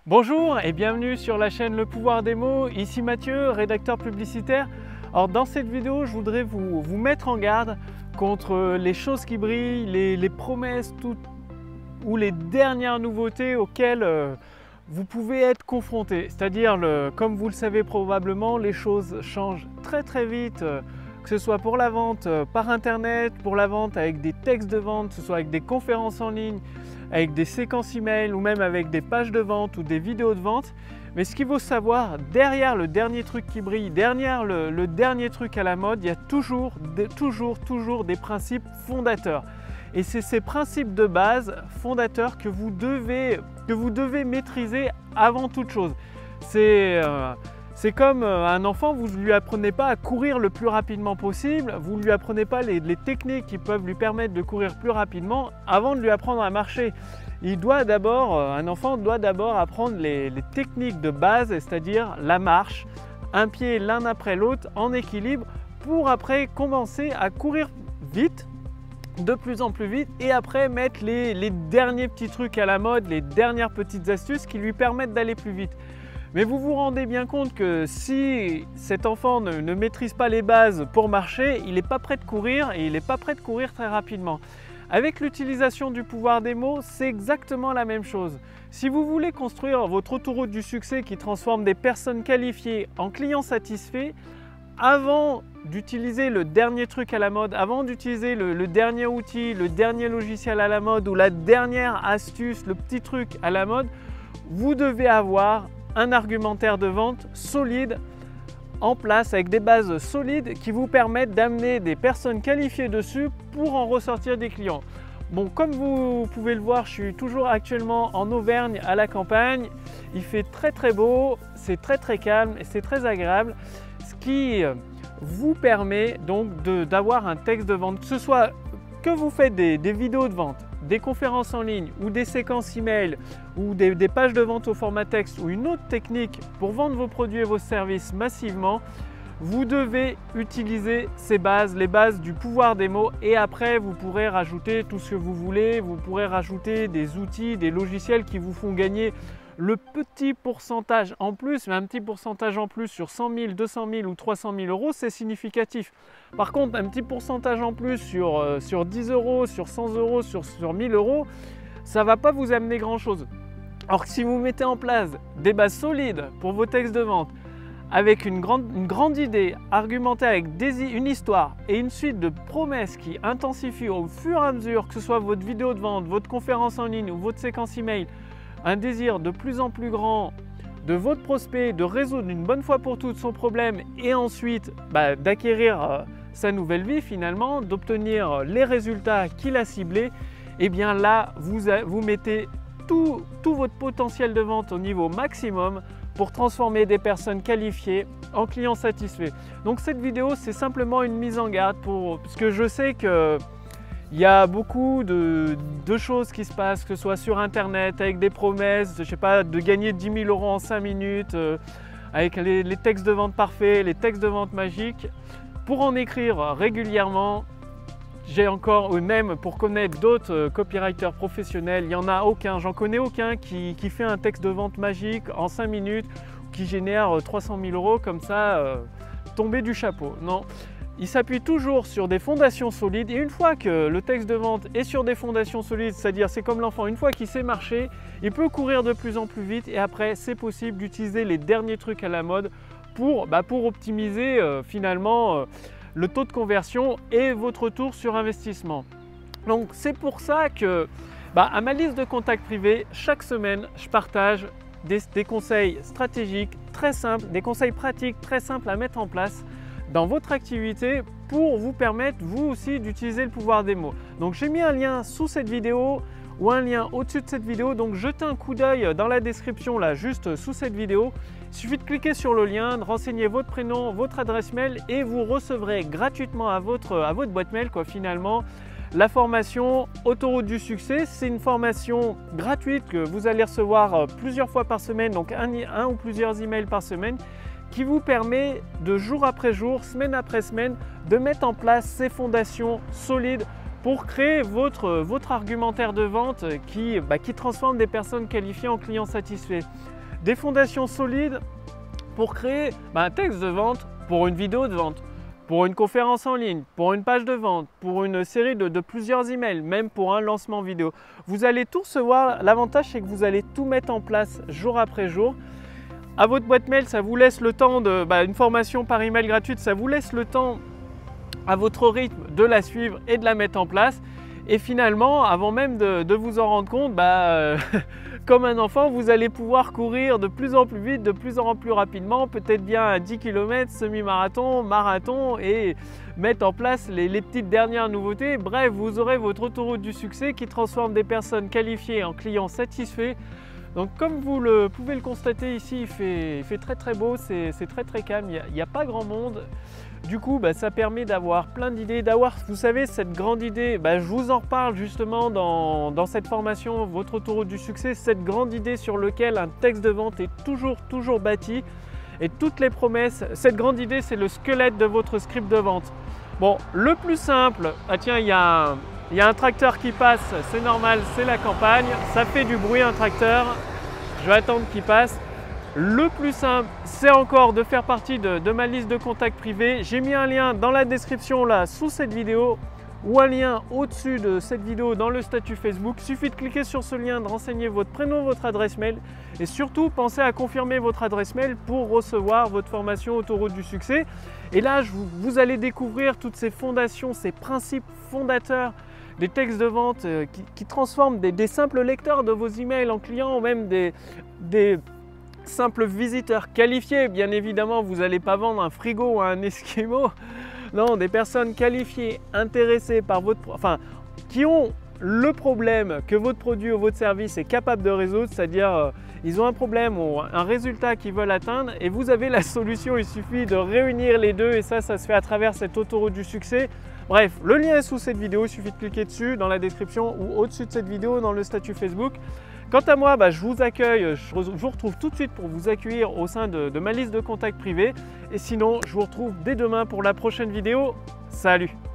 Bonjour et bienvenue sur la chaîne Le Pouvoir des mots, ici Mathieu, rédacteur publicitaire. Alors dans cette vidéo, je voudrais vous mettre en garde contre les choses qui brillent, les promesses ou les dernières nouveautés auxquelles vous pouvez être confronté. C'est-à-dire, comme vous le savez probablement, les choses changent très vite, que ce soit pour la vente par internet, pour la vente avec des textes de vente, que ce soit avec des conférences en ligne, avec des séquences email ou même avec des pages de vente ou des vidéos de vente. Mais ce qu'il faut savoir, derrière le dernier truc qui brille, derrière le dernier truc à la mode, il y a toujours des principes fondateurs. Et c'est ces principes de base fondateurs que vous devez maîtriser avant toute chose. C'est comme un enfant, vous ne lui apprenez pas à courir le plus rapidement possible, vous ne lui apprenez pas les techniques qui peuvent lui permettre de courir plus rapidement avant de lui apprendre à marcher. Un enfant doit d'abord apprendre les techniques de base, c'est-à-dire la marche, un pied l'un après l'autre en équilibre, pour après commencer à courir vite, de plus en plus vite, et après mettre les derniers petits trucs à la mode, les dernières petites astuces qui lui permettent d'aller plus vite. Mais vous vous rendez bien compte que si cet enfant ne maîtrise pas les bases pour marcher, il n'est pas prêt de courir et il n'est pas prêt de courir très rapidement. Avec l'utilisation du pouvoir des mots, c'est exactement la même chose. Si vous voulez construire votre autoroute du succès qui transforme des personnes qualifiées en clients satisfaits, avant d'utiliser le dernier truc à la mode, avant d'utiliser le dernier outil, le dernier logiciel à la mode ou la dernière astuce, le petit truc à la mode, vous devez avoir un argumentaire de vente solide en place avec des bases solides qui vous permettent d'amener des personnes qualifiées dessus pour en ressortir des clients. Bon, comme vous pouvez le voir, je suis toujours actuellement en Auvergne à la campagne. Il fait très beau, c'est très calme et c'est très agréable, ce qui vous permet donc d'avoir un texte de vente, que ce soit que vous faites des vidéos de vente, des conférences en ligne ou des séquences email ou des pages de vente au format texte ou une autre technique pour vendre vos produits et vos services massivement, vous devez utiliser ces bases, les bases du pouvoir des mots, et après vous pourrez rajouter tout ce que vous voulez, vous pourrez rajouter des outils, des logiciels qui vous font gagner le petit pourcentage en plus, mais un petit pourcentage en plus sur 100 000, 200 000 ou 300 000 euros, c'est significatif. Par contre, un petit pourcentage en plus sur 10 euros, sur 100 euros, sur 1000 euros, ça ne va pas vous amener grand chose. Alors que si vous mettez en place des bases solides pour vos textes de vente, avec une grande idée, argumentée avec une histoire et une suite de promesses qui intensifient au fur et à mesure, que ce soit votre vidéo de vente, votre conférence en ligne ou votre séquence email, un désir de plus en plus grand de votre prospect de résoudre une bonne fois pour toutes son problème et ensuite d'acquérir sa nouvelle vie finalement, d'obtenir les résultats qu'il a ciblés, et bien là vous mettez tout votre potentiel de vente au niveau maximum pour transformer des personnes qualifiées en clients satisfaits. Donc cette vidéo, c'est simplement une mise en garde parce que je sais que il y a beaucoup de choses qui se passent, que ce soit sur internet, avec des promesses, je sais pas, de gagner 10 000 euros en 5 minutes, avec les textes de vente parfaits, les textes de vente magiques. Pour en écrire régulièrement, ou même pour connaître d'autres copywriters professionnels, il n'y en a aucun, j'en connais aucun qui fait un texte de vente magique en 5 minutes, qui génère 300 000 euros comme ça, tombé du chapeau. Non. Il s'appuie toujours sur des fondations solides, et une fois que le texte de vente est sur des fondations solides, c'est-à-dire c'est comme l'enfant, une fois qu'il sait marcher, il peut courir de plus en plus vite, et après c'est possible d'utiliser les derniers trucs à la mode pour optimiser finalement le taux de conversion et votre retour sur investissement. Donc c'est pour ça que à ma liste de contacts privés, chaque semaine je partage des conseils stratégiques très simples, des conseils pratiques très simples à mettre en place dans votre activité pour vous permettre vous aussi d'utiliser le pouvoir des mots. Donc j'ai mis un lien sous cette vidéo ou un lien au-dessus de cette vidéo, donc jetez un coup d'œil dans la description là juste sous cette vidéo. Il suffit de cliquer sur le lien, de renseigner votre prénom, votre adresse mail, et vous recevrez gratuitement à votre boîte mail finalement la formation Autoroute du succès. C'est une formation gratuite que vous allez recevoir plusieurs fois par semaine, donc un ou plusieurs emails par semaine, qui vous permet de jour après jour, semaine après semaine, de mettre en place ces fondations solides pour créer votre argumentaire de vente qui transforme des personnes qualifiées en clients satisfaits. des fondations solides pour créer un texte de vente, pour une vidéo de vente, pour une conférence en ligne, pour une page de vente, pour une série de plusieurs emails, même pour un lancement vidéo. Vous allez tout recevoir. L'avantage, c'est que vous allez tout mettre en place jour après jour. À votre boîte mail, ça vous laisse le temps de une formation par email gratuite, ça vous laisse le temps à votre rythme de la suivre et de la mettre en place. Et finalement, avant même de vous en rendre compte, comme un enfant, vous allez pouvoir courir de plus en plus vite, de plus en plus rapidement, peut-être bien à 10 km, semi-marathon, marathon, et mettre en place les petites dernières nouveautés. Bref, vous aurez votre autoroute du succès qui transforme des personnes qualifiées en clients satisfaits. Donc comme vous pouvez le constater ici, il fait très très beau, c'est très calme, il n'y a pas grand monde. Du coup, ça permet d'avoir plein d'idées, d'avoir, vous savez, cette grande idée. Je vous en reparle justement dans cette formation, votre autoroute du succès, cette grande idée sur laquelle un texte de vente est toujours bâti. Et toutes les promesses, cette grande idée, c'est le squelette de votre script de vente. Bon, le plus simple, tiens, il y a un tracteur qui passe, c'est normal, c'est la campagne, ça fait du bruit un tracteur, je vais attendre qu'il passe. Le plus simple, c'est encore de faire partie de ma liste de contacts privés. J'ai mis un lien dans la description là sous cette vidéo ou un lien au-dessus de cette vidéo dans le statut Facebook. Il suffit de cliquer sur ce lien, de renseigner votre prénom, votre adresse mail et surtout pensez à confirmer votre adresse mail pour recevoir votre formation autoroute du succès. Et là, vous allez découvrir toutes ces fondations, ces principes fondateurs des textes de vente qui transforment des simples lecteurs de vos emails en clients ou même des simples visiteurs qualifiés. Bien évidemment, vous n'allez pas vendre un frigo ou un Esquimau. Non, des personnes qualifiées, intéressées par qui ont le problème que votre produit ou votre service est capable de résoudre, c'est-à-dire ils ont un problème ou un résultat qu'ils veulent atteindre et vous avez la solution. Il suffit de réunir les deux et ça se fait à travers cette autoroute du succès. Bref, le lien est sous cette vidéo, il suffit de cliquer dessus dans la description ou au-dessus de cette vidéo dans le statut Facebook. Quant à moi, je vous accueille, je vous retrouve tout de suite pour vous accueillir au sein de ma liste de contacts privés. Et sinon, je vous retrouve dès demain pour la prochaine vidéo. Salut!